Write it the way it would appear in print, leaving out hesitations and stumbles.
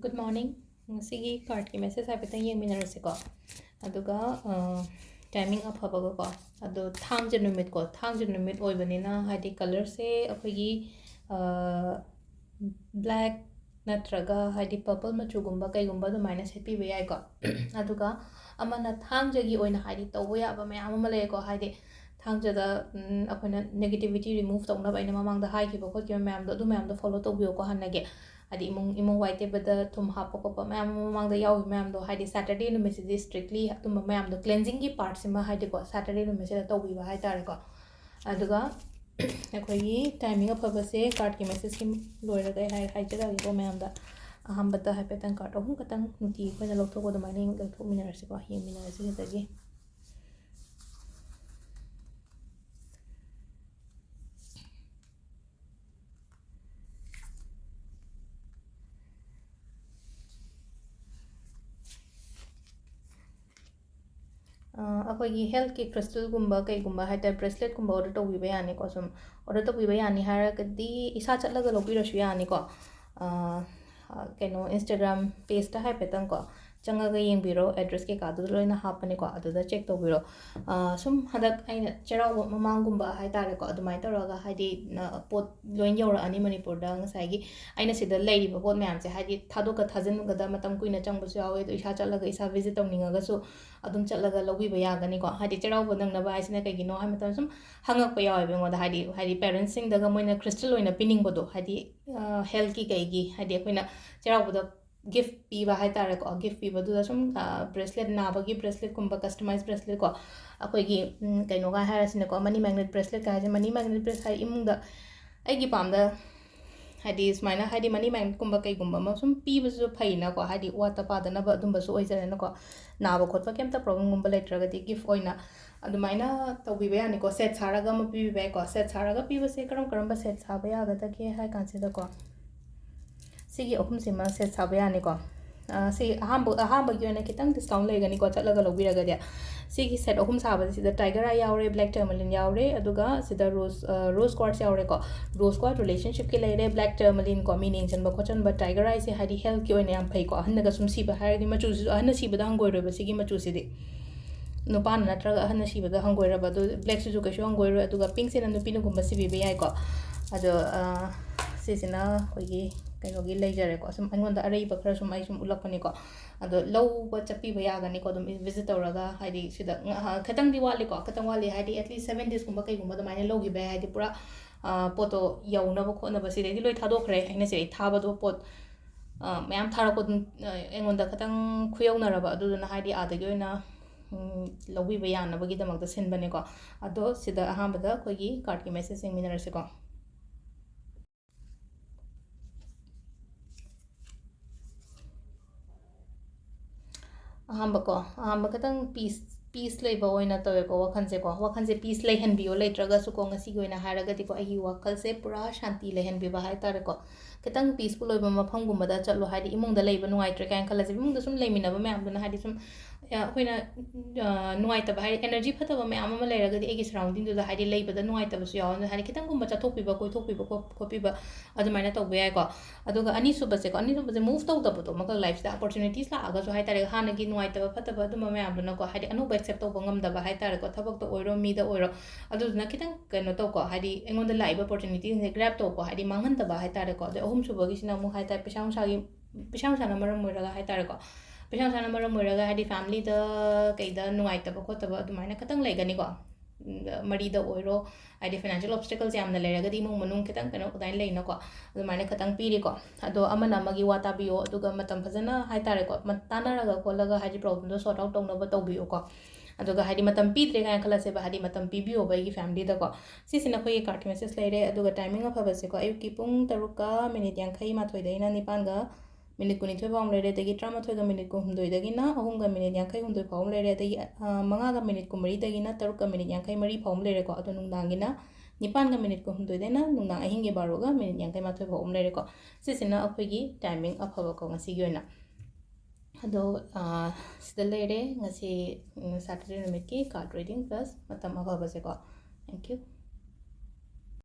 Good morning. Ngasigi card ki message haipatang yengminarase ko. Aduga timing afhabaga ko. Adu thangje numit ko. Thangje numit oibanina haidi color se akhoi black natraga haidi purple machugumba kaigumba du minus happy be ai ko. Aduga amana thangje gi oina haidi tawbo yaba mayam ama le ko haidi thangja akhona negativity remove tawna ba ina mamang da hai ki ba ko ki mayam do mayam do follow tawbiyo ko hanage. Hadi imong white bada thum hapo ko pa mayam mamang da yaw mayam do hadi Saturday no message strictly tum mayam do cleansing gi part sima hadi ko Saturday no message to bi ba hai tare ko aduga akhoi timing of se card ki message ki loira dai hai jada ko mayam da aham bata hai petan card ohum katang nuti ko na lokto ko do mani lokto minarase ko hi minarase dagi अखोगी health की crystal गुम्बा कई गुम्बा है bracelet गुम्बा order तौबीबा यानी को सम order तौबीबा यानी हारगदी इसा चलगा लौबीरसु यानी को कनो इंस्टाग्राम पेज ता हाइपेतन को चंगागा येंबिरो एड्रेस के कादु लोइना हापने को अदुदा चेक तौबिरो सुम हदक आइना चराव ममांगुम्बा हाइ तारे को अदुमाइ तौरगा हाइदि पोट लोइन यौरा अनि मणिपुर दा ngसाइगी आइना सिदा लेरिबा पोट म्याम से हाइदि थादोका थाजनगदा मतम कुइना चंगबसु यावे तो इसा चलगा इसा विजिट तौनिंगागसु अदुम चलगा लौबीबा यागनी को हाइदि चराव नंगनबा हाइसिना कइगिनो हाइ मतम सुम हंगकपा यावे बेंगोदा हाइदि पेरेंट्स सिंग दगा मोइना क्रिस्टल ओइना पिनिंगबदो हाइदि हेल्थ की कइगी हाइदि अखोइना चरावबदा गिफ्ट पीबा है तारे को गिफ्ट पीबदुदा सुम ब्रेसलेट नाबगी ब्रेसलेट कुंबा कस्टमाइज ब्रेसलेट को अखोइगी कइनोगा हारसिना को मनी मैग्नेट ब्रेसलेट का मनी मैग्नेट ब्रेस हाइ इमुंगदा आइगी पामदा हाइदि स्माइना हाइदि मनी मैग्नेट कुंबा कइगुंबा म सुम पीबसु फैना को हाइदि वाता पादनबा अदुंबसु ओइजरेना को नाबा खोटपा केमता प्रॉब्लम गुंबा लेट्रगदि गिफ्ट ओइना अदुमाइना तौबीबा यानी को सेट सारागा म पीबा को सेट सारागा पीबसे करम करम सेट साबा यागदा के हाइ कांसिदा को सिगी अहुम सिमा सेट साबा यानी को सी अहाम की ओइना खितंग डिस्काउंट लेगनी को चलगा लौबीरगदि सिगी सेट अहुम साबा सिदा टाइगर आई यावरे ब्लैक टर्मलिन यावरे अदुगा सिदा रोज क्वार्ट्स यावरे को रोज क्वार्ट रिलेशनशिप के लेरे ब्लैक टर्मलिन को मीनिंग चनबा खोचनबा टाइगर आई से हाइदि हेल्थ की ओइना याम फै को अहनगा सुम सिबा हाइदि मचु अहन सिबदा हंगोइरोबा सिगी मचु सिदि नुपान नत्रगा अहन सिबदा हंगोइरोबा दु ब्लैक सुजु कैसु हंगोइरो अदुगा पिंक सेना नुपिनु गुंबा सिबिबा याइ को अदो सिसिना कोइगी कहीं लेजरे को सूम अगोंद अरब खर सूम सूम उलपने को अब लौब चपीब यागनी को विजिट तौरगा हाइदि सिदा खतंग वाले को खतंग वाले हाइदि एटलीस्ट 7 days गुंबा कईगुंबा दमाइना लौगिबा हाइदि पूरा पोतो यौनब खोनब सिदि लोइ थादोखरे आइना से थाबदो पोत मैम थारको एंगोंद खतंग खुयौनरबा अदुदना हाइदि आदगी ओइना लौबिबा यानबगी दमकदा सिनबने को अदो सिदा अहामबदा खोगी कार्ड की मैसेज सिंगमिनरसे को अहम खतंग पीस लेबा ओइना तवेको वखन से पीस लेहनबियो लेट्रगसु को ngasi ओइना हारगदि को अही वखल से पूरा शांति लेहनबिबा हाइ तारे को खतंग पीसफुल ओइबा मफम गुमदा चलो हाइदि इमुंगदा लेबा नुआइट्रे काइन खलसे इमुंगदा सुम लेमिनबा मैम हाइदि सुम अखोइना नुआइतबा हाइ एनर्जी फतबा मैम अमा लेरगदि एगी सराउंडिंग दुदा हाइदि लेबदा नुआइतबसु याव हाइदि खतंग गुमबा चथोकपिबा कोइथोकपिबा खोपिबा अदुमाइना तौबा याइ को अदुगा अनिसुबसे मूव तौदबदो मका लाइफ दा अपॉर्चुनिटीज लागासु हाइ तारे हानगी नुआइतबा फतबा अदुमा मैम दुना को हाइदि अनु एक्सेप्ट तौबा ngamdaba hai tare ko thabak to oiro mi da oiro aduna kitang kano to ko haidi engonda live opportunity ne grab to ko haidi mangan da ba hai tare ko de ohum subagi sina mu hai ta pisang sa na maram moiraga hai tare ko pisang sa na maram moiraga haidi family da kaida nuai ta ba ko ta ba adumaina katang laigani ko mari da oiro haidi financial obstacles yamna leragadi mu manung kitang kano udain leina ko adumaina katang piri ko ado amana magi wata biyo aduga matam phajana hai tare ko matana raga ko laga haidi problem do sort out tongna ba tawbiyo ko अदुगा हाइदि मतम पीद्रे गाय खलसे बा हाइदि मतम पीबियो by family दा को सिसिना खोई card message लेरे अदुगा timing of हबसे को अयुकी पुंग तरुका minute यांखै माथोइ दैना निपानगा minute कुनिथोइ फाउम लेरे दगी 13 गा मिनिट को हुमदोइ दगिना अहुंगा मिनिट यांखै हुमदोइ फाउम लेरे दगी मंगा गा मिनिट को मरी दगिना तरुका मिनिट यांखै मरी फाउम लेरे को अदु नुंगदांगिना निपान गा मिनिट को हुमदोइ देना नुंगदांग अहिंगे बारोगा मिनिट यांखै माथोइ फाउम लेरे को सिसिना अखोइगी टाइमिंग ऑफ हब को ngasi gi oina अदो सिदा लेरे ngasi Saturday numit ki card reading plus matam ababa se ko thank you